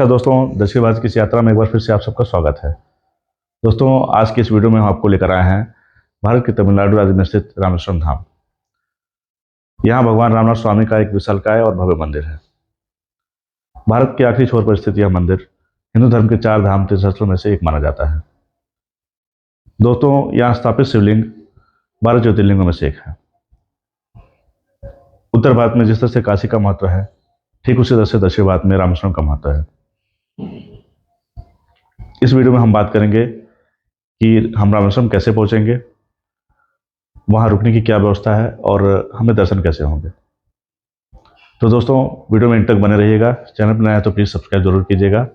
नमस्कार दोस्तों, दक्षिण भारत की इस यात्रा में एक बार फिर से आप सबका स्वागत है। दोस्तों, आज की इस वीडियो में हम आपको लेकर आए हैं भारत के तमिलनाडु राज्य में स्थित रामेश्वरम धाम। यहाँ भगवान रामनाथ स्वामी का एक विशालकाय और भव्य मंदिर है। भारत के आखिरी छोर पर स्थित यह मंदिर हिंदू धर्म के 4 धाम तीर्थस्थलों में से एक माना जाता है। दोस्तों, यहाँ स्थापित शिवलिंग 12 ज्योतिर्लिंगों में से एक है। उत्तर भारत में जिस तरह से काशी का महत्व है, ठीक उसी तरह से दक्षिण भारत में रामेश्वरम का महत्व है। इस वीडियो में हम बात करेंगे कि हम रामेश्वरम कैसे पहुंचेंगे, वहां रुकने की क्या व्यवस्था है और हमें दर्शन कैसे होंगे। तो दोस्तों, वीडियो में अंत तक बने रहिएगा। चैनल पर नया है तो प्लीज़ सब्सक्राइब जरूर कीजिएगा।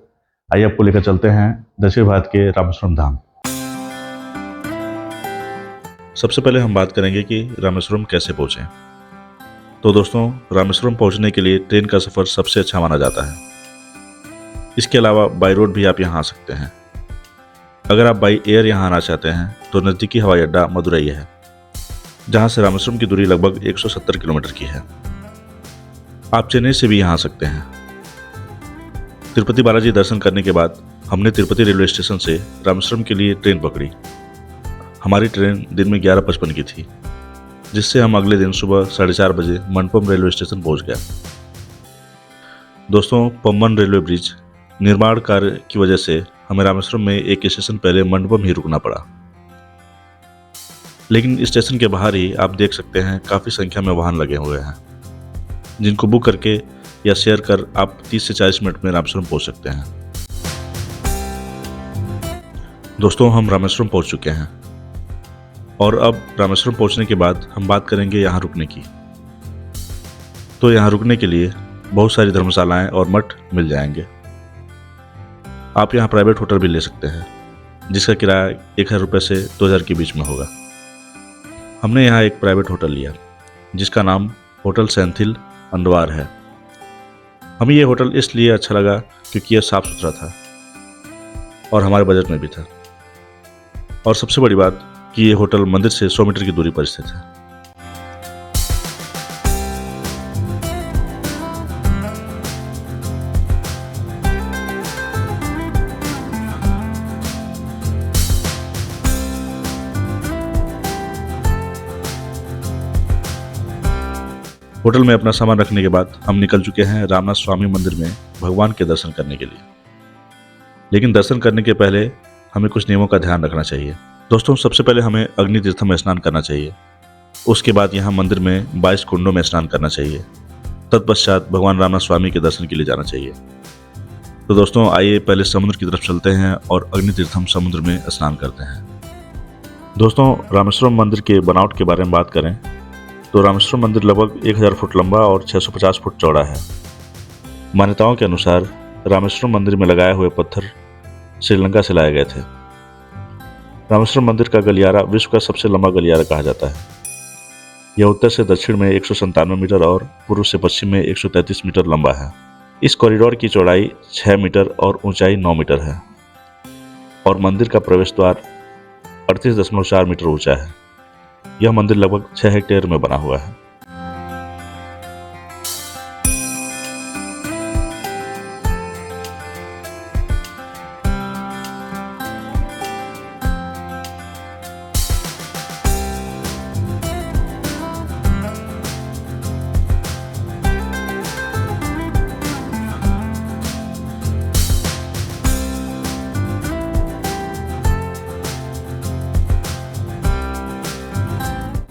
आइए आपको लेकर चलते हैं दक्षिण भारत के रामेश्वरम धाम। सबसे पहले हम बात करेंगे कि रामेश्वरम कैसे पहुंचें। तो दोस्तों, रामेश्वरम पहुंचने के लिए ट्रेन का सफ़र सबसे अच्छा माना जाता है। इसके अलावा बाई रोड भी आप यहाँ आ सकते हैं। अगर आप बाई एयर यहाँ आना चाहते हैं तो नज़दीकी हवाई अड्डा मदुरई है, जहाँ से रामेश्वरम की दूरी लगभग 170 किलोमीटर की है। आप चेन्नई से भी यहाँ आ सकते हैं। तिरुपति बालाजी दर्शन करने के बाद हमने तिरुपति रेलवे स्टेशन से रामेश्वरम के लिए ट्रेन पकड़ी। हमारी ट्रेन दिन में 11:55 की थी, जिससे हम अगले दिन सुबह 4:30 बजे मंडपम रेलवे स्टेशन पहुंच गए। दोस्तों, पम्बन रेलवे ब्रिज निर्माण कार्य की वजह से हमें रामेश्वरम में एक स्टेशन पहले मंडपम ही रुकना पड़ा। लेकिन स्टेशन के बाहर ही आप देख सकते हैं काफ़ी संख्या में वाहन लगे हुए हैं, जिनको बुक करके या शेयर कर आप 30 से 40 मिनट में रामेश्वरम पहुंच सकते हैं। दोस्तों, हम रामेश्वरम पहुंच चुके हैं और अब रामेश्वरम पहुंचने के बाद हम बात करेंगे यहाँ रुकने की। तो यहाँ रुकने के लिए बहुत सारी धर्मशालाएं और मठ मिल जाएंगे। आप यहाँ प्राइवेट होटल भी ले सकते हैं, जिसका किराया 1000 रुपये से 2000 के बीच में होगा। हमने यहाँ एक प्राइवेट होटल लिया, जिसका नाम होटल सेंथिल अंडवार है। हमें ये होटल इसलिए अच्छा लगा क्योंकि यह साफ़ सुथरा था और हमारे बजट में भी था। और सबसे बड़ी बात कि ये होटल मंदिर से 100 मीटर की दूरी पर स्थित है। होटल में अपना सामान रखने के बाद हम निकल चुके हैं रामनाथ स्वामी मंदिर में भगवान के दर्शन करने के लिए। लेकिन दर्शन करने के पहले हमें कुछ नियमों का ध्यान रखना चाहिए। दोस्तों, सबसे पहले हमें अग्नि तीर्थम में स्नान करना चाहिए। उसके बाद यहाँ मंदिर में 22 कुंडों में स्नान करना चाहिए। तत्पश्चात भगवान रामनाथ स्वामी के दर्शन के लिए जाना चाहिए। तो दोस्तों, आइए पहले समुद्र की तरफ चलते हैं और अग्नि तीर्थम समुद्र में स्नान करते हैं। दोस्तों, रामेश्वरम मंदिर के बनावट के बारे में बात करें तो रामेश्वरम मंदिर लगभग 1000 फुट लंबा और 650 फुट चौड़ा है। मान्यताओं के अनुसार रामेश्वरम मंदिर में लगाए हुए पत्थर श्रीलंका से लाए गए थे। रामेश्वरम मंदिर का गलियारा विश्व का सबसे लंबा गलियारा कहा जाता है। यह उत्तर से दक्षिण में 197 मीटर और पूर्व से पश्चिम में 133 मीटर लंबा है। इस कॉरिडोर की चौड़ाई 6 मीटर और ऊंचाई 9 मीटर है और मंदिर का प्रवेश द्वार 38.4 मीटर ऊंचा है। यह मंदिर लगभग 6 हेक्टेयर में बना हुआ है।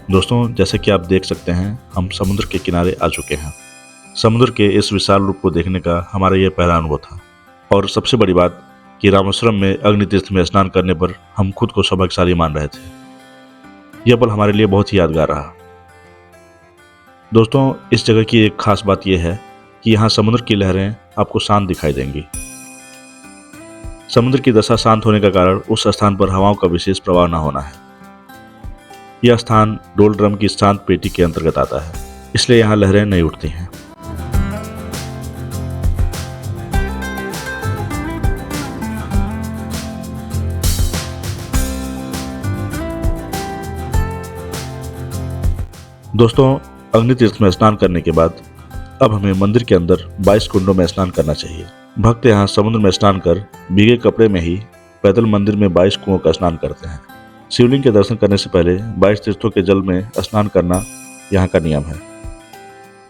दोस्तों, जैसे कि आप देख सकते हैं, हम समुद्र के किनारे आ चुके हैं। समुद्र के इस विशाल रूप को देखने का हमारा यह पहला अनुभव था। और सबसे बड़ी बात कि रामेश्वरम में अग्नि तीर्थ में स्नान करने पर हम खुद को सौभाग्यशाली मान रहे थे। यह पल हमारे लिए बहुत ही यादगार रहा। दोस्तों, इस जगह की एक खास बात यह है कि यहाँ समुद्र की लहरें आपको शांत दिखाई देंगी। समुद्र की दशा शांत होने का कारण उस स्थान पर हवाओं का विशेष प्रभाव न होना है। यह स्थान डोल ड्रम की शांत पेटी के अंतर्गत आता है, इसलिए यहाँ लहरें नहीं उठती हैं। दोस्तों, अग्नि तीर्थ में स्नान करने के बाद अब हमें मंदिर के अंदर 22 कुंडों में स्नान करना चाहिए। भक्त यहाँ समुद्र में स्नान कर भीगे कपड़े में ही पैदल मंदिर में 22 कुओं का स्नान करते हैं। शिवलिंग के दर्शन करने से पहले 22 तीर्थों के जल में स्नान करना यहाँ का नियम है।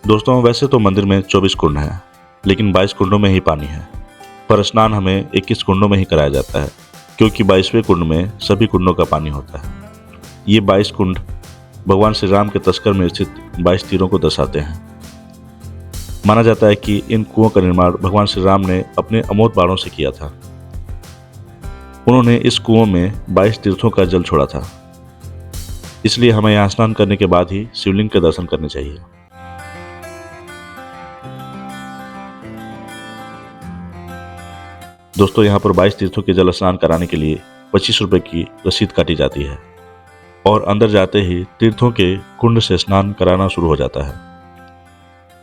दोस्तों, वैसे तो मंदिर में 24 कुंड हैं, लेकिन 22 कुंडों में ही पानी है, पर स्नान हमें 21 कुंडों में ही कराया जाता है, क्योंकि 22वें कुंड में सभी कुंडों का पानी होता है। ये 22 कुंड भगवान श्री राम के तस्कर में स्थित 22 तीरों को दर्शाते हैं। माना जाता है कि इन कुओं का निर्माण भगवान श्री राम ने अपने अमोघ बाणों से किया था। उन्होंने इस कुओं में 22 तीर्थों का जल छोड़ा था, इसलिए हमें यहाँ स्नान करने के बाद ही शिवलिंग के दर्शन करने चाहिए। दोस्तों, यहाँ पर 22 तीर्थों के जल स्नान कराने के लिए 25 रुपये की रसीद काटी जाती है और अंदर जाते ही तीर्थों के कुंड से स्नान कराना शुरू हो जाता है।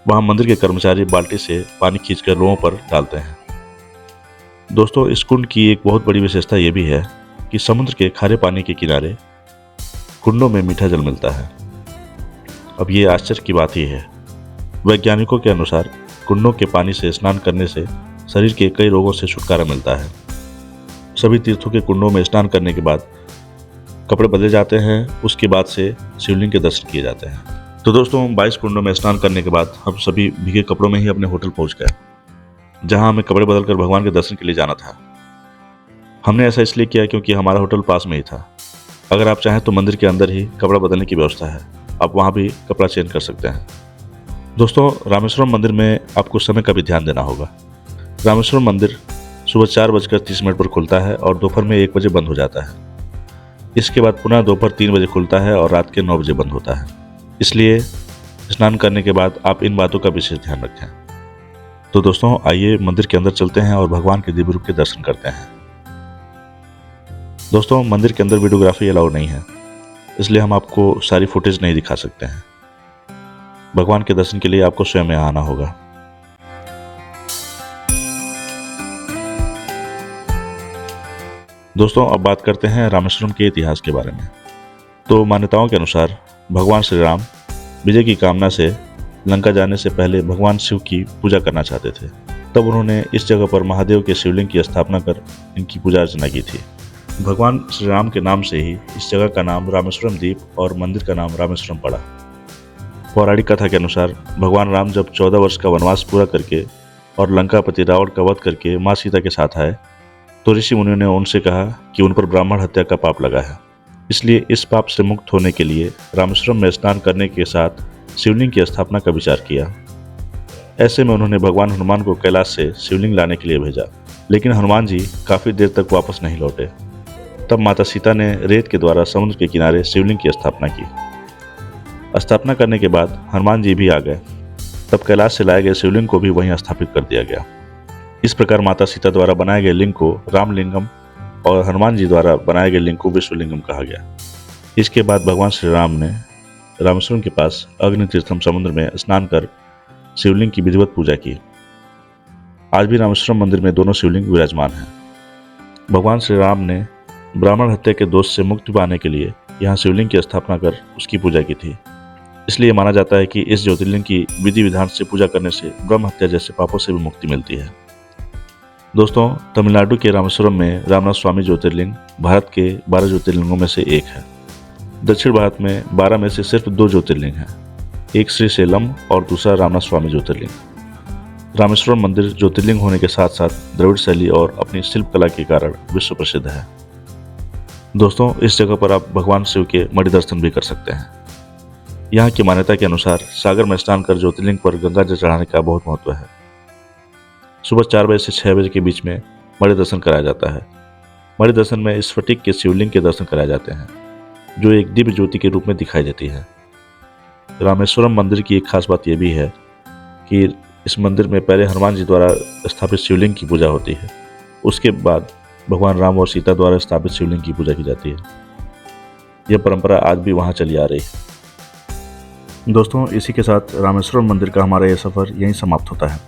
वहाँ मंदिर के कर्मचारी बाल्टी से पानी खींचकर लोगों पर डालते हैं। दोस्तों, इस कुंड की एक बहुत बड़ी विशेषता ये भी है कि समुद्र के खारे पानी के किनारे कुंडों में मीठा जल मिलता है। अब ये आश्चर्य की बात ही है। वैज्ञानिकों के अनुसार कुंडों के पानी से स्नान करने से शरीर के कई रोगों से छुटकारा मिलता है। सभी तीर्थों के कुंडों में स्नान करने के बाद कपड़े बदले जाते हैं, उसके बाद से शिवलिंग के दर्शन किए जाते हैं। तो दोस्तों, 22 कुंडों में स्नान करने के बाद हम सभी भीगे कपड़ों में ही अपने होटल पहुंच गए, जहां हमें कपड़े बदलकर भगवान के दर्शन के लिए जाना था। हमने ऐसा इसलिए किया क्योंकि हमारा होटल पास में ही था। अगर आप चाहें तो मंदिर के अंदर ही कपड़ा बदलने की व्यवस्था है, आप वहां भी कपड़ा चेंज कर सकते हैं। दोस्तों, रामेश्वरम मंदिर में आपको समय का भी ध्यान देना होगा। रामेश्वरम मंदिर सुबह 4:30 पर खुलता है और दोपहर में 1 बजे बंद हो जाता है। इसके बाद पुनः दोपहर 3 बजे खुलता है और रात के 9 बजे बंद होता है। इसलिए स्नान करने के बाद आप इन बातों का विशेष ध्यान रखें। तो दोस्तों, आइए मंदिर के अंदर चलते हैं और भगवान के दिव्य रूप के दर्शन करते हैं। दोस्तों, मंदिर के अंदर वीडियोग्राफी अलाउ नहीं है, इसलिए हम आपको सारी फुटेज नहीं दिखा सकते हैं। भगवान के दर्शन के लिए आपको स्वयं यहाँ आना होगा। दोस्तों, अब बात करते हैं रामेश्वरम के इतिहास के बारे में। तो मान्यताओं के अनुसार भगवान श्री राम विजय की कामना से लंका जाने से पहले भगवान शिव की पूजा करना चाहते थे। तब उन्होंने इस जगह पर महादेव के शिवलिंग की स्थापना कर इनकी पूजा अर्चना की थी। भगवान श्री राम के नाम से ही इस जगह का नाम रामेश्वरम द्वीप और मंदिर का नाम रामेश्वरम पड़ा। पौराणिक कथा के अनुसार भगवान राम जब 14 वर्ष का वनवास पूरा करके और लंकापति रावण का वध करके माँ सीता के साथ आए, तो ऋषि मुनियों ने उनसे कहा कि उन पर ब्राह्मण हत्या का पाप लगा है। इसलिए इस पाप से मुक्त होने के लिए रामेश्वरम में स्नान करने के साथ शिवलिंग की स्थापना का विचार किया। ऐसे में उन्होंने भगवान हनुमान को कैलाश से शिवलिंग लाने के लिए भेजा, लेकिन हनुमान जी काफ़ी देर तक वापस नहीं लौटे। तब माता सीता ने रेत के द्वारा समुद्र के किनारे शिवलिंग की स्थापना की। स्थापना करने के बाद हनुमान जी भी आ गए। तब कैलाश से लाए गए शिवलिंग को भी वहीं स्थापित कर दिया गया। इस प्रकार माता सीता द्वारा बनाए गए लिंग को रामलिंगम और हनुमान जी द्वारा बनाए गए लिंग को विश्वलिंगम कहा गया। इसके बाद भगवान श्री राम ने रामेश्वरम के पास अग्नि तीर्थम समुद्र में स्नान कर शिवलिंग की विधिवत पूजा की। आज भी रामेश्वरम मंदिर में दोनों शिवलिंग विराजमान हैं। भगवान श्री राम ने ब्राह्मण हत्या के दोष से मुक्ति पाने के लिए यहाँ शिवलिंग की स्थापना कर उसकी पूजा की थी। इसलिए माना जाता है कि इस ज्योतिर्लिंग की विधि विधान से पूजा करने से ब्रह्म हत्या जैसे पापों से भी मुक्ति मिलती है। दोस्तों, तमिलनाडु के रामेश्वरम में रामनाथ स्वामी ज्योतिर्लिंग भारत के 12 ज्योतिर्लिंगों में से एक है। दक्षिण भारत में 12 में से सिर्फ 2 ज्योतिर्लिंग हैं, एक श्री सेलम और दूसरा रामनाथ स्वामी ज्योतिर्लिंग। रामेश्वरम मंदिर ज्योतिर्लिंग होने के साथ साथ द्रविड़ शैली और अपनी शिल्पकला के कारण विश्व प्रसिद्ध है। दोस्तों, इस जगह पर आप भगवान शिव के मणि दर्शन भी कर सकते हैं। यहाँ की मान्यता के अनुसार सागर में स्नान कर ज्योतिर्लिंग पर गंगा जल चढ़ाने का बहुत महत्व है। सुबह 4 बजे से 6 बजे के बीच में मणि दर्शन कराया जाता है। मणि दर्शन में स्फटिक के शिवलिंग के दर्शन कराए जाते हैं, जो एक दिव्य ज्योति के रूप में दिखाई देती है। रामेश्वरम मंदिर की एक खास बात यह भी है कि इस मंदिर में पहले हनुमान जी द्वारा स्थापित शिवलिंग की पूजा होती है, उसके बाद भगवान राम और सीता द्वारा स्थापित शिवलिंग की पूजा की जाती है। यह परंपरा आज भी वहाँ चली आ रही है। दोस्तों, इसी के साथ रामेश्वरम मंदिर का हमारा यह सफ़र यहीं समाप्त होता है।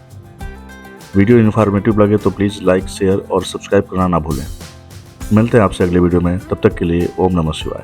वीडियो इन्फॉर्मेटिव लगे तो प्लीज़ लाइक, शेयर और सब्सक्राइब करना ना भूलें। मिलते हैं आपसे अगले वीडियो में, तब तक के लिए ओम नमः शिवाय।